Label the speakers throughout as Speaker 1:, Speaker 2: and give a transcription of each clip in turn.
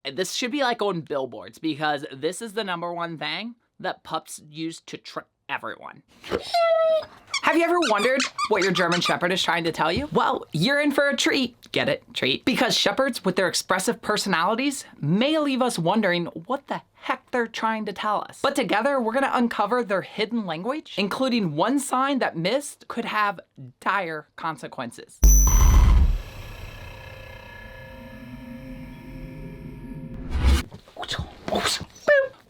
Speaker 1: This should be like on billboards because this is the #1 thing that pups use to trick everyone. Have you ever wondered what your German Shepherd is trying to tell you? Well, you're in for a treat. Get it? Treat. Because Shepherds with their expressive personalities may leave us wondering what the heck they're trying to tell us. But together, we're gonna uncover their hidden language, including one sign that missed could have dire consequences.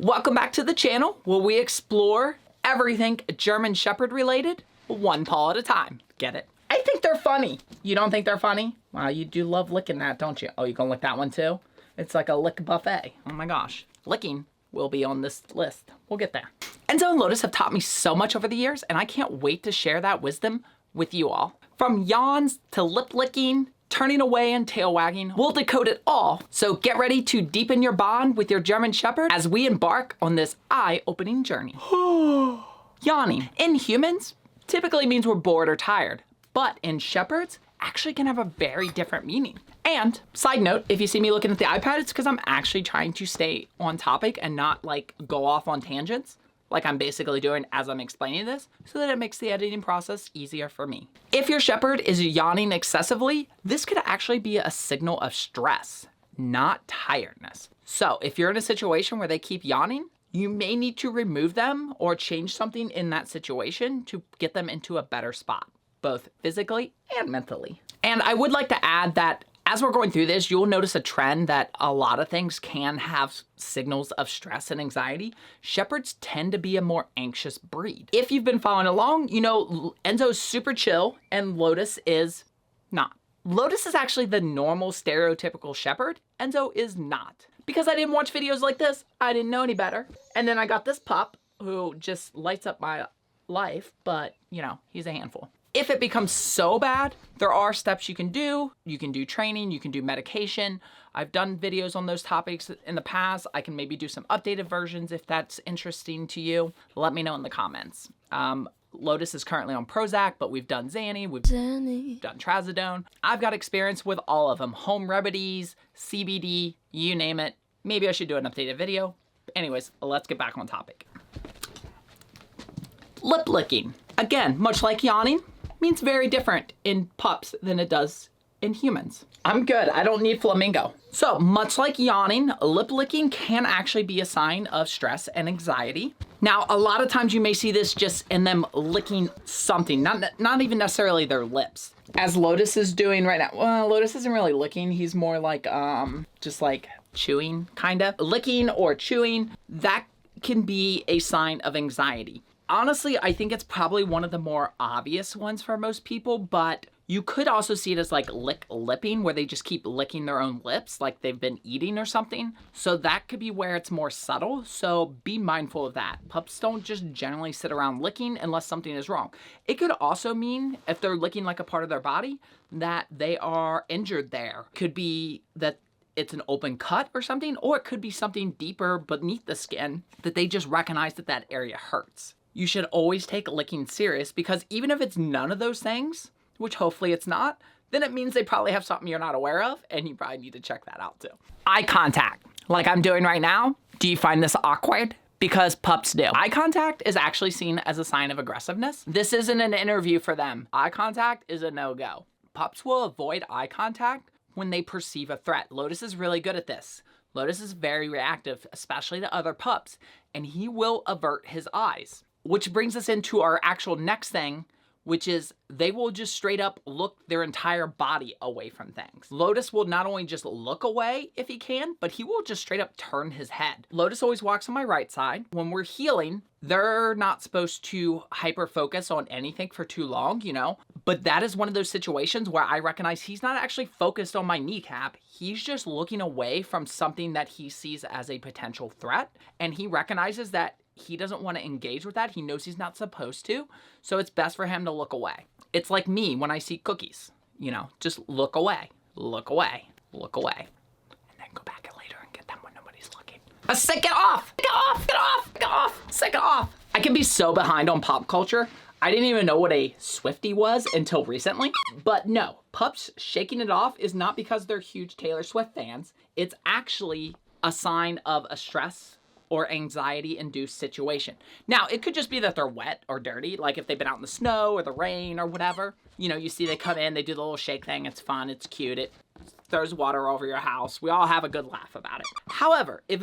Speaker 1: Welcome back to the channel where we explore everything German Shepherd related, one paw at a time. Get it? I think they're funny. You don't think they're funny? Wow, you do love licking that, don't you? Oh, you gonna lick that one too? It's like a lick buffet. Oh my gosh. Licking will be on this list. We'll get there. Enzo and Lotus have taught me so much over the years, and I can't wait to share that wisdom with you all. From yawns to lip licking, turning away and tail wagging, we'll decode it all. So get ready to deepen your bond with your German Shepherd as we embark on this eye-opening journey. Yawning in humans typically means we're bored or tired, but in Shepherds actually can have a very different meaning. And side note, if you see me looking at the iPad, it's because I'm actually trying to stay on topic and not like go off on tangents like I'm basically doing as I'm explaining this, so that it makes the editing process easier for me. If your Shepherd is yawning excessively, this could actually be a signal of stress, not tiredness. So if you're in a situation where they keep yawning, you may need to remove them or change something in that situation to get them into a better spot, both physically and mentally. And I would like to add that as we're going through this, you'll notice a trend that a lot of things can have signals of stress and anxiety. Shepherds tend to be a more anxious breed. If you've been following along, you know Enzo's super chill and Lotus is not. Lotus is actually the normal stereotypical Shepherd. Enzo is not. Because I didn't watch videos like this, I didn't know any better. And then I got this pup who just lights up my life, but you know, he's a handful. If it becomes so bad, there are steps you can do. You can do training, you can do medication. I've done videos on those topics in the past. I can maybe do some updated versions if that's interesting to you. Let me know in the comments. Lotus is currently on Prozac, but we've done Xanny, we've done Trazodone. I've got experience with all of them. Home remedies, CBD, you name it. Maybe I should do an updated video. Anyways, let's get back on topic. Lip licking. Again, much like yawning, means very different in pups than it does in humans. I'm good, I don't need flamingo. So much like yawning, lip licking can actually be a sign of stress and anxiety. Now, a lot of times you may see this just in them licking something, not even necessarily their lips. As Lotus is doing right now, well, Lotus isn't really licking, he's more like, just like chewing, kinda. Licking or chewing, that can be a sign of anxiety. Honestly, I think it's probably one of the more obvious ones for most people, but you could also see it as like lipping, where they just keep licking their own lips like they've been eating or something. So that could be where it's more subtle, so be mindful of that. Pups don't just generally sit around licking unless something is wrong. It could also mean, if they're licking like a part of their body, that they are injured there. Could be that it's an open cut or something, or it could be something deeper beneath the skin that they just recognize that that area hurts. You should always take licking serious, because even if it's none of those things, which hopefully it's not, then it means they probably have something you're not aware of, and you probably need to check that out too. Eye contact, like I'm doing right now. Do you find this awkward? Because pups do. Eye contact is actually seen as a sign of aggressiveness. This isn't an interview for them. Eye contact is a no-go. Pups will avoid eye contact when they perceive a threat. Lotus is really good at this. Lotus is very reactive, especially to other pups, and he will avert his eyes. Which brings us into our actual next thing, which is they will just straight up look their entire body away from things. Lotus will not only just look away if he can, but he will just straight up turn his head. Lotus always walks on my right side. When we're healing, they're not supposed to hyper focus on anything for too long, you know, but that is one of those situations where I recognize he's not actually focused on my kneecap. He's just looking away from something that he sees as a potential threat, and he recognizes that he doesn't want to engage with that. He knows he's not supposed to, so it's best for him to look away. It's like me when I see cookies, you know, just look away, look away, look away, and then go back later and get them when nobody's looking. Get off, get off, get off, get off, get off. I can be so behind on pop culture. I didn't even know what a Swiftie was until recently. But no, pups shaking it off is not because they're huge Taylor Swift fans. It's actually a sign of a stress or anxiety-induced situation. Now, it could just be that they're wet or dirty, like if they've been out in the snow or the rain or whatever. You know, you see they come in, they do the little shake thing, it's fun, it's cute, it throws water over your house. We all have a good laugh about it. However, if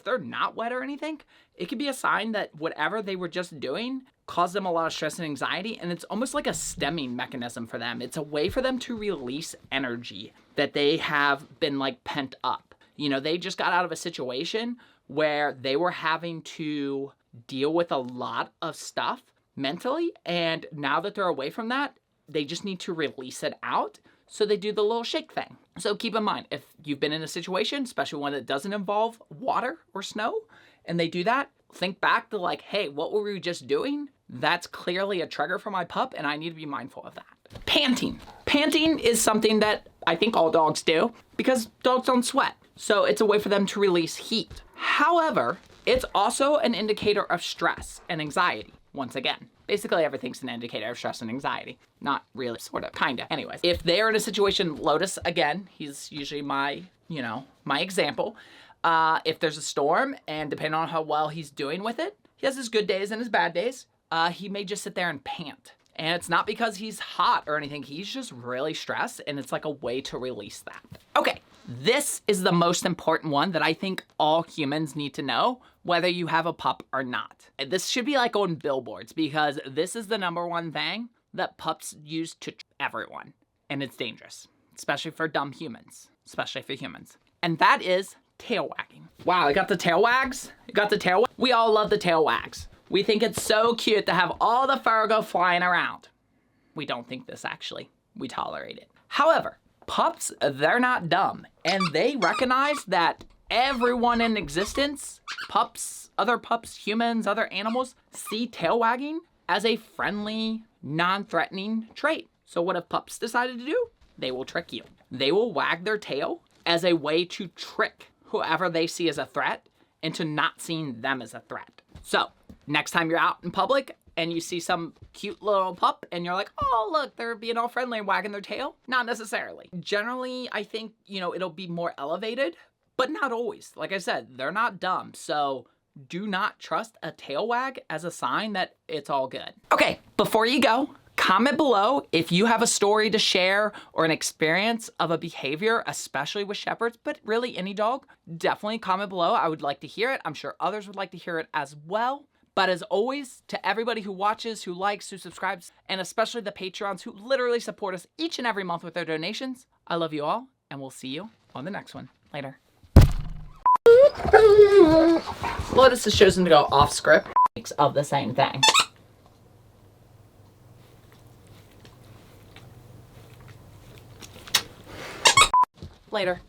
Speaker 1: they're not wet or anything, it could be a sign that whatever they were just doing caused them a lot of stress and anxiety, and it's almost like a stemming mechanism for them. It's a way for them to release energy that they have been like pent up. You know, they just got out of a situation where they were having to deal with a lot of stuff mentally, and now that they're away from that, they just need to release it out. So they do the little shake thing. So keep in mind, if you've been in a situation, especially one that doesn't involve water or snow, and they do that, think back to like, hey, what were we just doing? That's clearly a trigger for my pup, and I need to be mindful of that. Panting. Panting is something that I think all dogs do because dogs don't sweat. So it's a way for them to release heat. However, it's also an indicator of stress and anxiety, once again. Basically, everything's an indicator of stress and anxiety. Not really, sort of, kind of. Anyways, if they're in a situation, Lotus, again, he's usually my example. If there's a storm, and depending on how well he's doing with it, he has his good days and his bad days, he may just sit there and pant. And it's not because he's hot or anything. He's just really stressed, and it's like a way to release that. Okay, this is the most important one that I think all humans need to know, whether you have a pup or not. This should be like on billboards, because this is the #1 thing that pups use to everyone. And it's dangerous, especially for dumb humans, especially for humans. And that is tail wagging. Wow, I got the tail wags? You got the tail wags? We all love the tail wags. We think it's so cute to have all the fur go flying around. We don't think this actually. We tolerate it. However, pups, they're not dumb. And they recognize that everyone in existence, pups, other pups, humans, other animals, see tail wagging as a friendly, non-threatening trait. So what have pups decided to do? They will trick you. They will wag their tail as a way to trick whoever they see as a threat into not seeing them as a threat. So next time you're out in public and you see some cute little pup and you're like, oh, look, they're being all friendly and wagging their tail. Not necessarily. Generally, I think, it'll be more elevated, but not always. Like I said, they're not dumb. So do not trust a tail wag as a sign that it's all good. Okay, before you go, comment below if you have a story to share or an experience of a behavior, especially with shepherds, but really any dog. Definitely comment below. I would like to hear it. I'm sure others would like to hear it as well. But as always, to everybody who watches, who likes, who subscribes, and especially the Patreons who literally support us each and every month with their donations, I love you all, and we'll see you on the next one. Later. Lotus has chosen to go off script of the same thing. Later.